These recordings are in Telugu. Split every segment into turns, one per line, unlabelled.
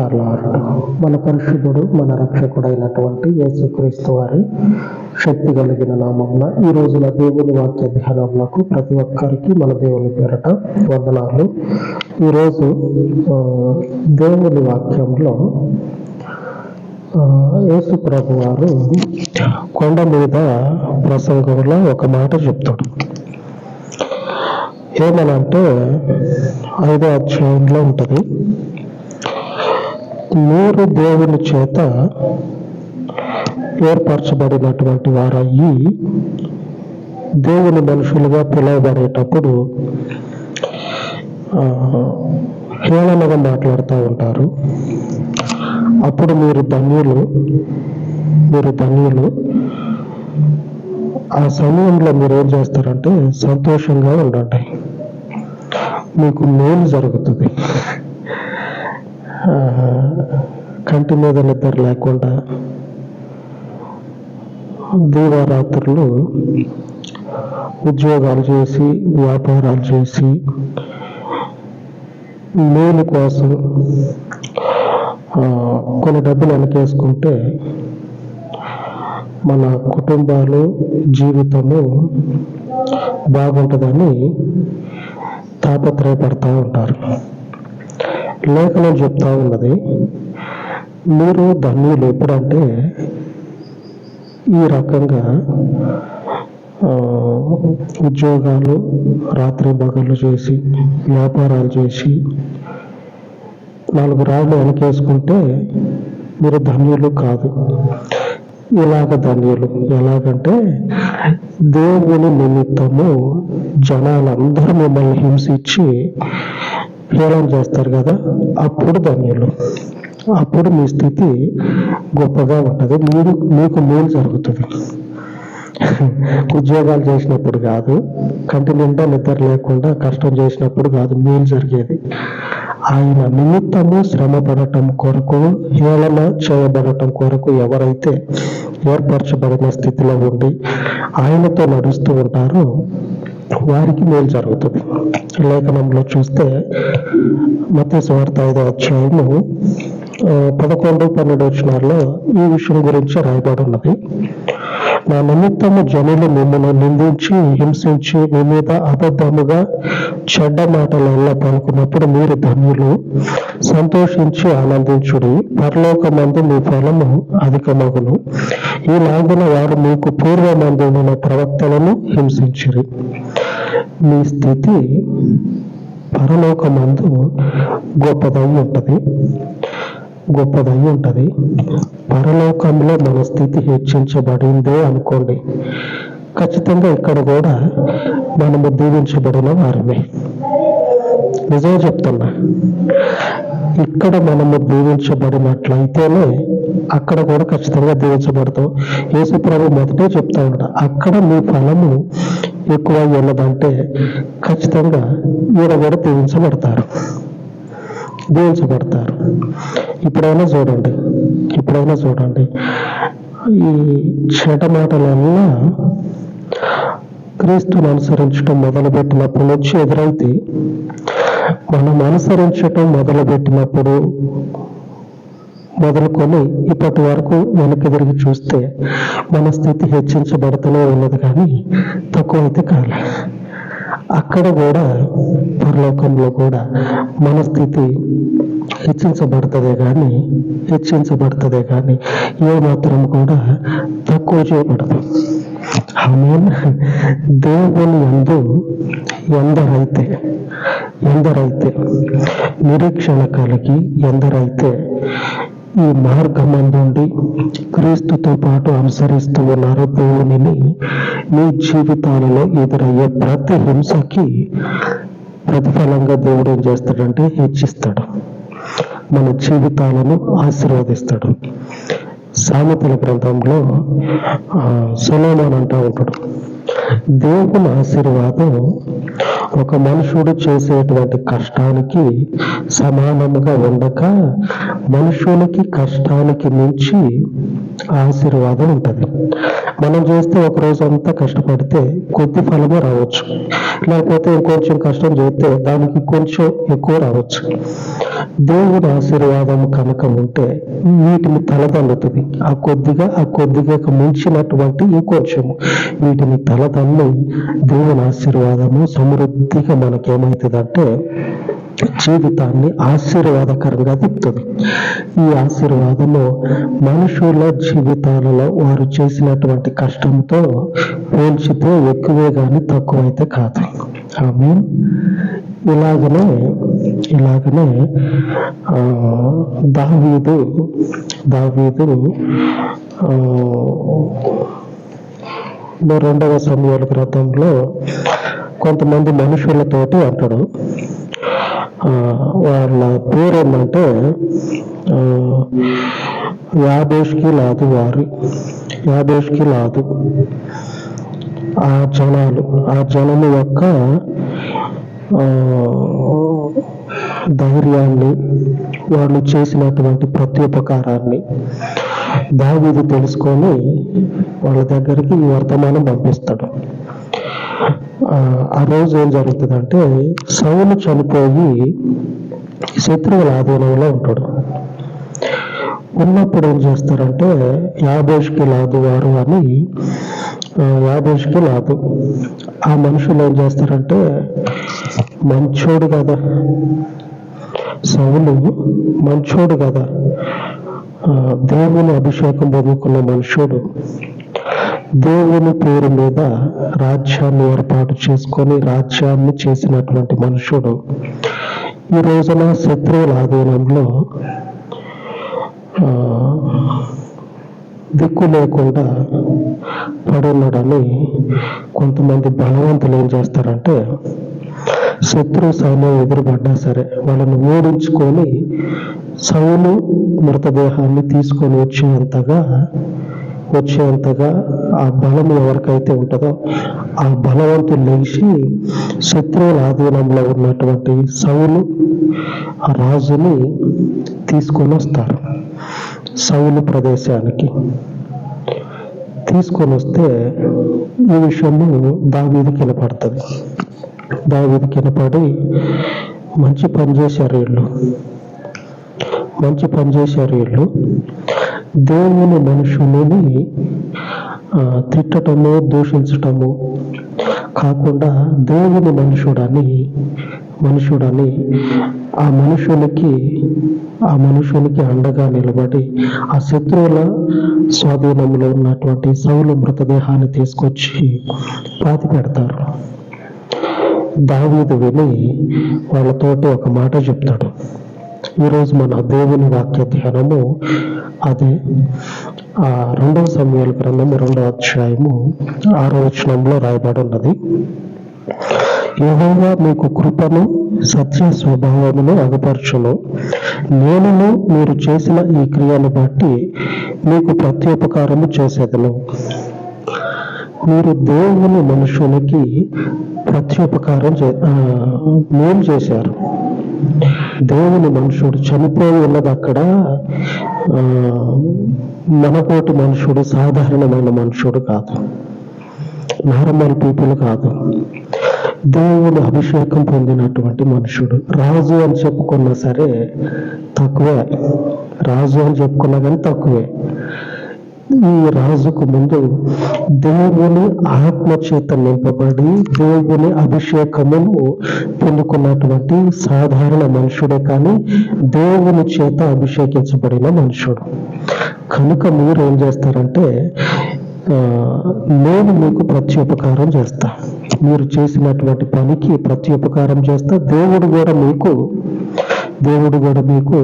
లార్డ్ మన పరిశుద్ధుడు మన రక్షకుడైనటువంటి యేసుక్రీస్తు వారి శక్తి కలిగిన నామమున ఈ రోజున దేవుని వాక్య ధ్యానములకు ప్రతి ఒక్కరికి మన దేవుని పేరట వందనాలు. ఈరోజు దేవుని వాక్యంలో యేసు ప్రభు వారు కొండ మీద ప్రసంగంలో ఒక మాట చెప్తాడు. ఏమనంటే 5వ అధ్యాయంలో ఉంటుంది, మీరు దేవుని చేత ఏర్పరచబడినటువంటి వారయ్యి దేవుని మనుషులుగా పిలువబడేటప్పుడు హేళనగా మాట్లాడుతూ ఉంటారు. అప్పుడు మీరు ధన్యులు. ఆ సమయంలో మీరు ఏం చేస్తారంటే సంతోషంగా ఉండండి, మీకు మేలు జరుగుతుంది. కంటి మీద నిద్ర లేకుండా దీవారాత్రులు ఉద్యోగాలు చేసి వ్యాపారాలు చేసి మేలు కోసం కొన్ని డబ్బులు వెనకేసుకుంటే మన కుటుంబాలు జీవితము బాగుంటుందని తాపత్రయపడతా ఉంటారు. లేఖనం చెప్తా ఉన్నది, మీరు ధన్యులు ఎప్పుడంటే ఈ రకంగా ఉద్యోగాలు రాత్రి పగళ్ళు చేసి వ్యాపారాలు చేసి 4 రాళ్ళు వెనకేసుకుంటే మీరు ధన్యులు కాదు. ఇలాగ ధన్యులు ఎలాగంటే దేవుని నిమిత్తము జనాలందరూ మిమ్మల్ని హింసించి హేళన చేస్తారు కదా, అప్పుడు ధన్యులు. అప్పుడు మీ స్థితి గొప్పగా ఉంటుంది, మీకు మేలు జరుగుతుంది. ఉద్యోగాలు చేసినప్పుడు కాదు, కంటి నిండా నిద్ర లేకుండా కష్టం చేసినప్పుడు కాదు మేలు జరిగేది. ఆయన నిమిత్తము శ్రమ పడటం కొరకు, హేళన చేయబడటం కొరకు ఎవరైతే ఏర్పరచబడిన స్థితిలో ఉండి ఆయనతో నడుస్తూ ఉంటారో వారికి మేలు జరుగుతుంది. లేఖనంలో చూస్తే మత్తయి సువార్త 5వ అధ్యాయము 11-12 వచనాల్లో ఈ విషయం గురించి రాయబడి ఉన్నది. నా నిమిత్తము జనులు మిమ్మల్ని నిందించి హింసించి మీ మీద అబద్ధముగా చెడ్డ మాటలు పలుకున్నప్పుడు మీరు ధన్యులు, సంతోషించి ఆనందించుడి, పరలోకమందు మీ ఫలము అధికమగును. ఈలాగున వారు మీకు పూర్వమందున్న ప్రవక్తలను హింసించిరి. మీ స్థితి పరలోకమందు గొప్పదై ఉంటుంది. పరలోకంలో మన స్థితి హెచ్చించబడిందే అనుకోండి, ఖచ్చితంగా ఇక్కడ కూడా మనము దీవించబడిన వారమే. నిజం చెప్తున్నా, ఇక్కడ మనము దీవించబడినట్లయితేనే అక్కడ కూడా ఖచ్చితంగా దీవించబడతాం. యేసు ప్రభు మొదటే చెప్తా ఉంటా, అక్కడ మీ ఫలము ఎక్కువ ఉన్నదంటే ఖచ్చితంగా ఈడ కూడా దీవించబడతారు. ఇప్పుడైనా చూడండి, ఈ చెడ్డ మాటలల్లా క్రీస్తుని అనుసరించడం మొదలుపెట్టినప్పటి నుంచి ఎదురైతే, మనం అనుసరించటం మొదలుకొని ఇప్పటి వరకు వెనక్కి తిరిగి చూస్తే మన స్థితి హెచ్చించబడుతూనే ఉన్నది, కానీ తక్కువ అయితే కాలే. అక్కడ కూడా పరలోకంలో కూడా మన స్థితి హెచ్చించబడుతుందే కానీ ఏమాత్రం కూడా తక్కువ చేయబడదు. ఆమేన్. దేవుని యందు ఎందరైతే నిరీక్షణ కలిగి ఎందరైతే ఈ మార్గమందుండి క్రీస్తుతో పాటు అనుసరిస్తూ ఉన్నారు దేవునిని, మీ జీవితాలలో ఎదురయ్యే ప్రతి హింసకి ప్రతిఫలంగా దేవుడు ఏం చేస్తాడంటే హెచ్చిస్తాడు, మన జీవితాలను ఆశీర్వదిస్తాడు. సామెతల గ్రంథంలో సొలొమోను అంటూ ఉంటాడు, దేవుని ఆశీర్వాదం ఒక మనుషుడు చేసేటువంటి కష్టానికి సమానముగా ఉండక మనుషునికి కష్టానికి మించి ఆశీర్వాదం ఉంటుంది. మనం చేస్తే ఒక రోజు అంతా కష్టపడితే కొద్ది ఫలమే రావచ్చు, లేకపోతే ఇంకొంచెం కష్టం చేస్తే దానికి కొంచెం ఎక్కువ రావచ్చు. దేవుని ఆశీర్వాదం కనుక ఉంటే వీటిని తలదన్నుతుంది. ఆ కొద్దిగా మించినటువంటి ఇంకొంచెము వీటిని తలదన్ని దేవుని ఆశీర్వాదము సమృద్ధిగా మనకేమవుతుందంటే జీవితాన్ని ఆశీర్వాదకరంగా తిప్పుతుంది. ఈ ఆశీర్వాదము మనుషుల జీవితాలలో వారు చేసినటువంటి కష్టంతో పోల్చితే ఎక్కువే కానీ తక్కువైతే కాదు. ఆమేన్. ఇలాగనే దావీదు రెండవ సమూయేలు గ్రంథంలో కొంతమంది మనుషులతోటి అంటాడు. వాళ్ళ పేరు ఏంటంటే యాబేష్కి లాదు ఆ జనము యొక్క ధైర్యాన్ని, వాళ్ళు చేసినటువంటి ప్రత్యుపకారాన్ని దావీదు తెలుసుకొని వాళ్ళ దగ్గరికి ఈ వర్తమానం పంపిస్తాడు. ఆ రోజు ఏం జరుగుతుందంటే సౌలు చనిపోయి శత్రువుల ఆధీనంలో ఉంటాడు. ఉన్నప్పుడు ఏం చేస్తారంటే యాబేష్కి లాదు వారు అని యాబేష్కి లాదు ఆ మనుషులు ఏం చేస్తారంటే, మంచోడు కదా సౌలు, మంచోడు కదా, దేవుని అభిషేకం పొందుకున్న మనుషుడు, దేవుని పేరు మీద రాజ్యాన్ని ఏర్పాటు చేసుకొని రాజ్యాన్ని చేసినటువంటి మనుషుడు ఈ రోజున శత్రువుల ఆధీనంలో దిక్కు లేకుండా పడున్నాడని కొంతమంది బలవంతులు ఏం చేస్తారంటే శత్రు సైన్యం ఎదురుపడ్డా సరే వాళ్ళని ఓడించుకొని సౌలు మృతదేహాన్ని తీసుకొని వచ్చేంతగా ఆ బలం ఎవరికైతే ఉంటుందో ఆ బలవంతులు లేచి శత్రువుల ఆధీనంలో ఉన్నటువంటి సౌలు ఆ రాజుని తీసుకొని వస్తారు. సౌలు ప్రదేశానికి తీసుకొని వస్తే ఈ విషయము దావీదుకి వినపడుతుంది. దావీదుకి వినపడి మంచి పని చేశారు వీళ్ళు, దేవుని మనుషులని తిట్టటము దూషించటము కాకుండా దేవుని మనుషుడని ఆ మనుషునికి అండగా నిలబడి ఆ శత్రువుల స్వాధీనంలో ఉన్నటువంటి సౌలు మృతదేహాన్ని తీసుకొచ్చి పాతి పెడతారు. దావీదు విని వాళ్ళతోటి ఒక మాట చెప్తాడు. ఈరోజు మన దేవుని వాక్య ధ్యానము అదే 2వ సమూయేలు గ్రంథము 2వ అధ్యాయము 6వ వచనంలో రాయబడి ఉన్నది. యెహోవా మీకు కృపను సత్య స్వభావమును అగపరచును, నేనును మీరు చేసిన ఈ క్రియను బట్టి మీకు ప్రత్యుపకారము చేసేదను. మీరు దేవుని మనుషునికి ప్రత్యుపకారం మేలు చేశారు. దేవుని మనుషుడు చనిపోయి ఉన్నది అక్కడ మనపోటి మనుషుడు, సాధారణమైన మనుషుడు కాదు, నార్మల్ పీపుల్ కాదు, దేవుని అభిషేకం పొందినటువంటి మనుషుడు. రాజు అని చెప్పుకున్నా సరే తక్కువే, రాజు అని చెప్పుకున్నా కానీ తక్కువే. ఈ రాజుకు ముందు దేవుని ఆత్మ చేత నింపబడి దేవుని అభిషేకమును పొందుకున్నటువంటి సాధారణ మనుషుడే కానీ దేవుని చేత అభిషేకించబడిన మనుషుడు. కనుక మీరు ఏం చేస్తారంటే, నేను మీకు ప్రత్యుపకారం చేస్తా, మీరు చేసినటువంటి పనికి ప్రత్యుపకారం చేస్తా. దేవుడు కూడా మీకు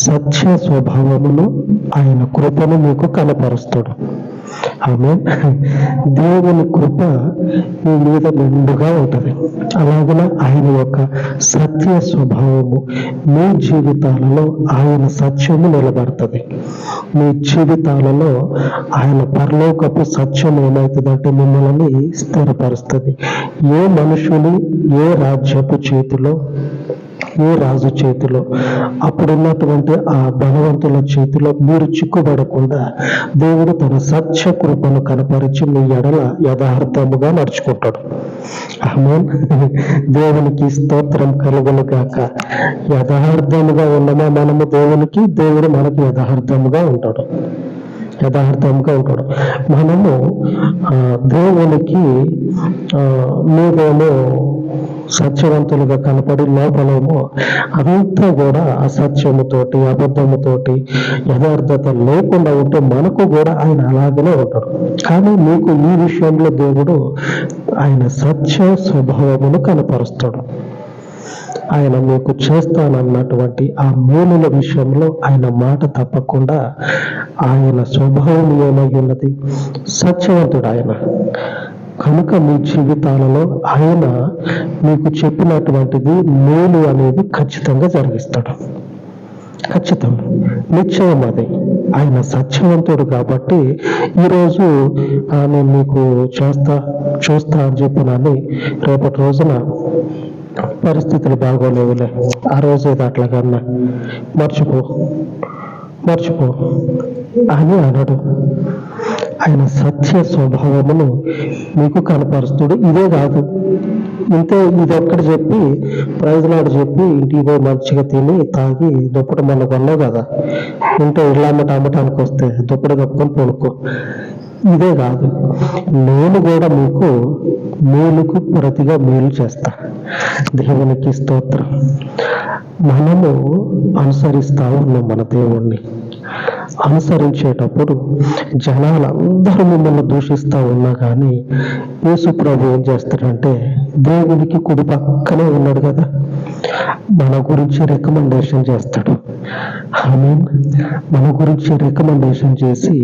సత్య స్వభావమును ఆయన కృపను మీకు కనపరుస్తాడు. ఆమేన్. దేవుని కృప మీ మీద మెండుగా ఉంటుంది. అలాగనే ఆయన యొక్క సత్య స్వభావము మీ జీవితాలలో ఆయన సత్యము నిలబడుతుంది. మీ జీవితాలలో ఆయన పరలోకపు సత్యం ఏమవుతుందంటే మిమ్మల్ని స్థిరపరుస్తుంది. ఏ మనుషుని ఏ రాజ్యపు చేతిలో ఏ రాజు చేతిలో, అప్పుడున్నటువంటి ఆ బలవంతుల చేతిలో మీరు చిక్కుబడకుండా దేవుడు తన సత్య కృపను కనపరిచి మీ ఎడల యథార్థముగా నడుచుకుంటాడు. ఆమేన్. దేవునికి స్తోత్రం కలుగును గాక. యథార్థముగా ఉన్నామా మనము దేవునికి, దేవుడు మనకి యథార్థముగా ఉంటాడు. మనము దేవునికి మీదేమో సత్యవంతులుగా కనపడి లోపలేమో అదంతా కూడా అసత్యముతోటి, అబద్ధముతోటి, యథార్థత లేకుండా ఉంటే మనకు కూడా ఆయన అలాగనే ఉంటాడు. కానీ మీకు ఈ విషయంలో దేవుడు ఆయన సత్య స్వభావమును కనపరుస్తాడు. ఆయన మీకు చేస్తానన్నటువంటి ఆ మేలుల విషయంలో ఆయన మాట తప్పకుండా ఆయన స్వభావం ఏమై ఉన్నది, సత్యవంతుడు ఆయన. కనుక మీ జీవితాలలో ఆయన మీకు చెప్పినటువంటిది మేలు అనేది ఖచ్చితంగా జరిగిస్తాడు. ఖచ్చితం, నిశ్చయం. అది ఆయన సత్యవంతుడు కాబట్టి ఈరోజు నేను మీకు చూస్తా అని చెప్పినాన్ని రేపటి రోజున పరిస్థితులు బాగోలేవులే, ఆ రోజు ఏదో అట్లాగన్నా మర్చిపో అని అనడు. ఆయన సత్య స్వభావమును మీకు కనపరుస్తుడు. ఇదే కాదు, ఇది ఒక్కటి చెప్పి ప్రైజ్లాడు చెప్పి ఇంటికి పోయి మంచిగా తిని తాగి దుప్పటి మొన్న కొన్నావు కదా, ఇంట్లో అమ్మటానికి వస్తే దుప్పటి కప్పుకొని పడుకో. ఇదే కాదు, నేను కూడా మీకు మేలుకు ప్రతిగా మేలు చేస్తా. దేవునికి స్తోత్రం. మనము అనుసరిస్తా ఉన్నాం మన దేవుణ్ణి. అనుసరించేటప్పుడు జనాలందరూ మిమ్మల్ని దూషిస్తా ఉన్నా కానీ యేసు ప్రభు ఏం చేస్తాడంటే దేవునికి కుడి పక్కనే ఉన్నాడు కదా, మన గురించి రికమెండేషన్ చేస్తాడు. ఆమేన్. మన గురించి రికమెండేషన్ చేసి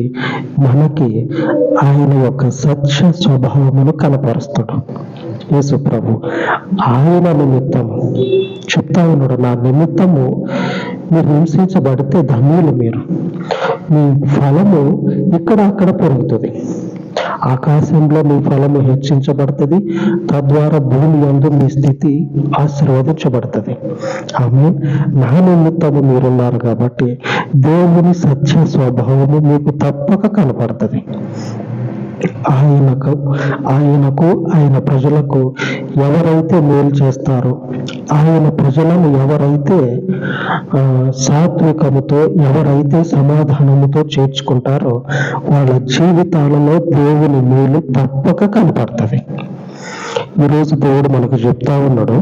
మనకి ఆయన యొక్క సత్య స్వభావమును కనపరుస్తాడు యేసు ప్రభు. ఆయన నిమిత్తము చెప్తా ఉన్నాడు, నా నిమిత్తము మీరు హింసించబడితే ధన్యులు మీరు, మీ ఫలము ఇక్కడ అక్కడ పెరుగుతుంది. ఆకాశంలో మీ ఫలము హెచ్చించబడుతుంది, తద్వారా భూమి యందు మీ స్థితి ఆశీర్వదించబడుతుంది. ఆమేన్. నా నిమిత్తము మీరున్నారు కాబట్టి దేవుని సత్య స్వభావము మీకు తప్పక కనపడుతుంది. ఆయనకు ఆయన ప్రజలకు ఎవరైతే మేలు చేస్తారో, ఆయన ప్రజలను ఎవరైతే సాత్వికముతో, ఎవరైతే సమాధానముతో చేర్చుకుంటారో వాళ్ళ జీవితాలలో దేవుని మేలు తప్పక కనపడుతుంది. ఈరోజు దేవుడు మనకు చెప్తా ఉన్నాడు,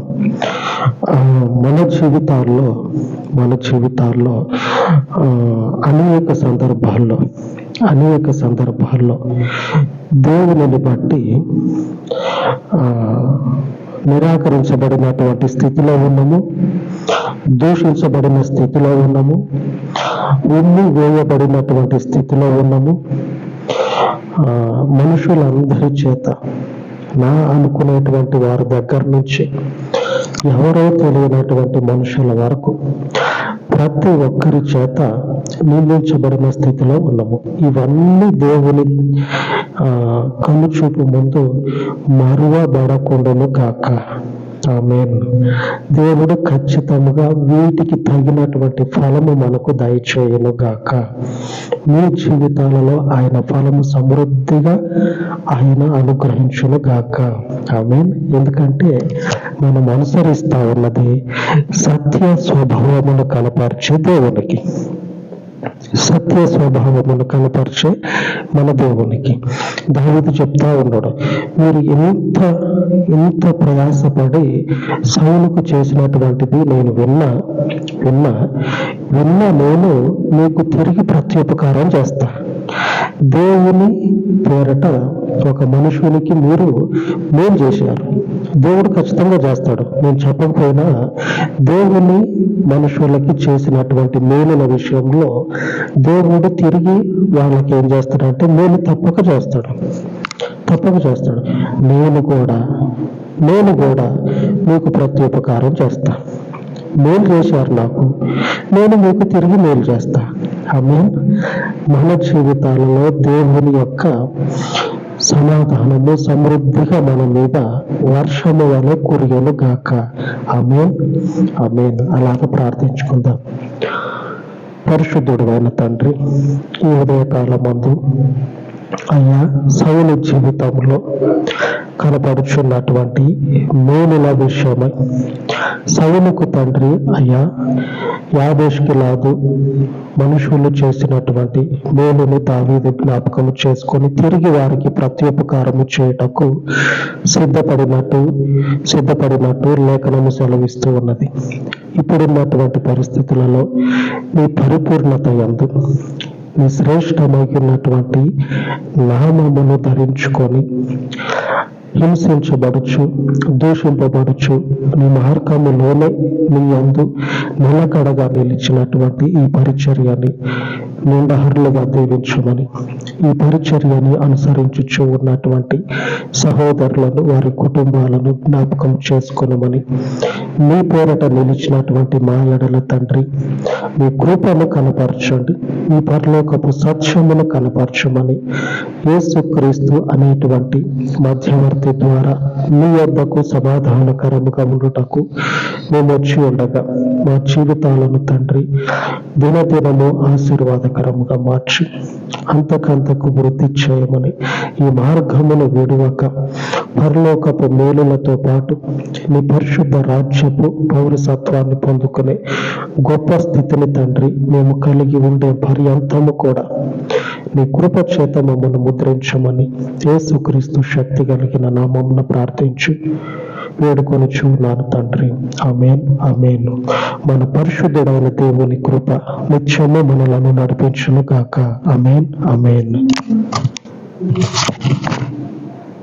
మన జీవితాల్లో అనేక సందర్భాల్లో దేవుని బట్టి నిరాకరించబడినటువంటి స్థితిలో ఉన్నాము, దూషించబడిన స్థితిలో ఉన్నాము, ఉమ్మి వేయబడినటువంటి స్థితిలో ఉన్నాము. మనుషులందరి చేత, నా అనుకునేటువంటి వారి దగ్గర నుంచి ఎవరో తెలియనటువంటి మనుషుల వరకు ప్రతి ఒక్కరి చేత నిందించబడిన స్థితిలో ఉన్నాము. ఇవన్నీ దేవుని కనుచూపు ముందు మరువబడకుండాను గాక. ఆమేన్. దేవుడు ఖచ్చితంగా వీటికి తగినటువంటి ఫలము మనకు దయచేయును గాక. మీ జీవితాలలో ఆయన ఫలము సమృద్ధిగా ఆయన అనుగ్రహించును గాక. ఆమేన్. ఎందుకంటే మనం అనుసరిస్తా ఉన్నది సత్య స్వభావమును కనపరిచే దేవునికి, సత్య స్వభావమును కనపరిచే మన దేవునికి. దావీదు చెప్తా ఉన్నాడు, మీరు ఎంత ప్రయాసపడి సౌలుకు చేసినటువంటిది నేను విన్నా నేను మీకు తిరిగి ప్రత్యుపకారం చేస్తా. దేవుని పేరట ఒక మనుషునికి మీరు మేలు చేశారు, దేవుడు ఖచ్చితంగా చేస్తాడు. నేను చెప్పకపోయినా దేవుని మనుషులకి చేసినటువంటి మేలుల విషయంలో దేవుడు తిరిగి వాళ్ళకి ఏం చేస్తాడంటే మేలు తప్పక చేస్తాడు. నేను కూడా మీకు ప్రత్యుపకారం చేస్తా. మేలు చేశారు నాకు, నేను మీకు తిరిగి మేలు చేస్తా. ఆమేన్. మన జీవితాలలో దేవుని యొక్క సమాధానము సమృద్ధిగా మన మీద వర్షము వలె కురియను గాక. ఆమేన్, ఆమేన్. అలాగ ప్రార్థించుకుందాం. పరిశుద్ధుడు అయిన తండ్రి, ఈ ఉదయకాలమందు అయ్యా సౌలు జీవితంలో కనపడుచున్నటువంటి మేలుల విషయమై సౌలుకు తండ్రి అయ్యా యాబేష్గిలాదు మనుషులు చేసినటువంటి మేలుని దావీదు జ్ఞాపకం చేసుకొని తిరిగి వారికి ప్రత్యుపకారము చేయుటకు సిద్ధపడినట్టు లేఖనము సెలవిస్తూ ఉన్నది. ఇప్పుడున్నటువంటి పరిస్థితులలో నీ పరిపూర్ణత యందు నీ శ్రేష్టమైనటువంటి నామమును ధరించుకొని హింసించబడుచు దూషింపబడుచు నీ మార్గములోనే నీ యందు నిలకడగా నిలిచినటువంటి ఈ పరిచర్యని నిండహరులుగా దీవించమని, ఈ పరిచర్యని అనుసరించుచు ఉన్నటువంటి సహోదరులను వారి కుటుంబాలను జ్ఞాపకం చేసుకొనమని, నీ పేరట నిలిచినటువంటి మా ఎడల తండ్రి మీ కృపను కనపరచండి, ఈ పరలోకపు సత్యమును కనపరచమని యేసుక్రీస్తు అనేటువంటి మధ్యవర్తి ద్వారా మీ వద్దకు సమాధానకరముగా ఉండుటకు మేము వచ్చి ఉండగా మా జీవితాలను తండ్రి దినదినము ఆశీర్వాదకరముగా మార్చి అంతకంతకు వృద్ధి చేయమని, ఈ మార్గమును విడువక పరలోకపు మేలులతో పాటు నీ పరిశుద్ధ రాజ్యపు పౌరసత్వాన్ని పొందుకునే గొప్ప స్థితిని తండ్రి మేము కలిగి ఉండే పర్యంతము కూడా నీ కృప చేత మమ్మల్ని ముద్రించమని యేసుక్రీస్తు శక్తి కలిగిన నామమున ప్రార్థించి వేడుకొనుచున్నాను తండ్రి. ఆమేన్, ఆమేన్. మన పరిశుద్ధుడైన దేవుని కృప నిత్యము మనలను నడిపించును గాక. ఆమేన్, ఆమేన్.